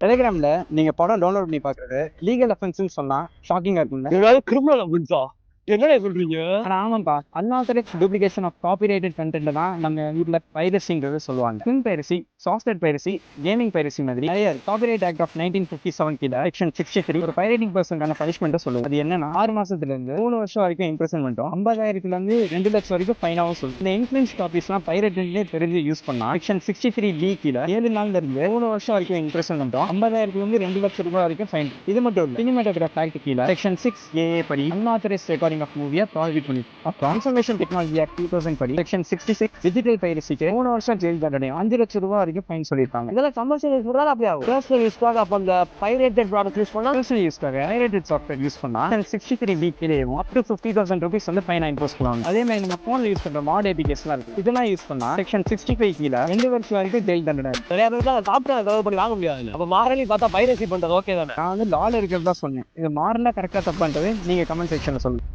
டெலிகிராம்ல நீங்க படம் டவுன்லோட் பண்ணி பாக்குறது லீகல் அஃபென்ஸ்னு சொன்னா ஷாக்கிங்கா இருக்கும்ல. ஏதாவது கிரிமினல் அஃபென்ஸா? என்னடா சொல்றீங்க? ஆனா ஆமாப்பா, unauthorised duplication of copyrighted content தான் நம்ம ஊர்ல பைரசிங்கிறது சொல்லுவாங்க. Film piracy, software piracy, gaming piracy மாதிரி நிறைய காப்பிரைட் ஆக்ட் ஆஃப் 1957 கீழ செக்ஷன் 63 ஒரு பைரேட்டிங் பர்சனுக்கான பனிஷ்மெண்ட்டை சொல்லுது. அது என்னன்னா 6 மாசத்துல இருந்து 3 வருஷம் வரைக்கும் இம்ப்ரெசன்மெண்ட்டும் 50,000 இருந்து 2 லட்சம் வரைக்கும் ஃபைனாவும் சொல்லுது. இந்த இன்ஃபுளுன்ஸ் காப்பீஸ்லாம் பைரேட்னே தெரிஞ்சு யூஸ் பண்ணா செக்ஷன் 63 கீழ 7 நாள்ல இருந்து 3 வருஷம் வரைக்கும் இம்ப்ரெசன்மெண்ட்டும் 50,000 இருந்து 2 லட்சம் ரூபாய் வரைக்கும் ஃபைன். இது மட்டும் இல்ல, சினிமாட்டோகிராஃப் ஆக்ட் கீழ செக்ஷன் 6A படி அன்ஆத்தரைஸ்ட் ரெக்கார்டிங் ஆஃப் மூவியை ப்ராஹிபிட் பண்ணி. அப்புறம் இன்ஃபர்மேஷன் டெக்னாலஜி ஆக்ட் 2000 படி செக்ஷன் 66 டிஜிட்டல் பைரசிக்கு 3 வருஷம் ஜெயில் தண்டனையும் 5 லட்சம் ரூபாய் வரைக்கும் ஃபைன் சொல்லியிருக்காங்க. இதெல்லாம் கமர்ஷியல் யூஸ் பண்ணா அப்படியே ஆகும். பர்சனல் யூஸ்க்காக அப்ப அந்த பைரேட்டட் ப்ராடக்ட் யூஸ் பண்ணா பர்சனல் யூஸ்க்காக பைரேட்டட் சாஃப்ட்வேர் யூஸ் பண்ணா 63B கீழேயும் up to 50,000 rupees வந்து ஃபைன் இம்போஸ் பண்ணுவாங்க. அதே மாதிரி நம்ம போன்ல யூஸ் பண்ற மாட் ஏபிகேஸ்லாம் இருக்கு. இதெல்லாம் யூஸ் பண்ணா செக்ஷன் 65 கீழ 2 வருஷம் வரைக்கும் ஜெயில் தண்டனை. நிறைய பேருக்கு அதை சாப்பிட்டு அதை பண்ணி வாங்க முடியாது. அப்ப மாரலி பார்த்தா பைரசி பண்றது ஓகே தானே? நான் வந்து லால இருக்கிறதா சொன்னேன். இது மாறல கரெக்டா தப்பான்றது நீங்க கமெண்ட் செக்ஷன்ல சொல்லுங்க.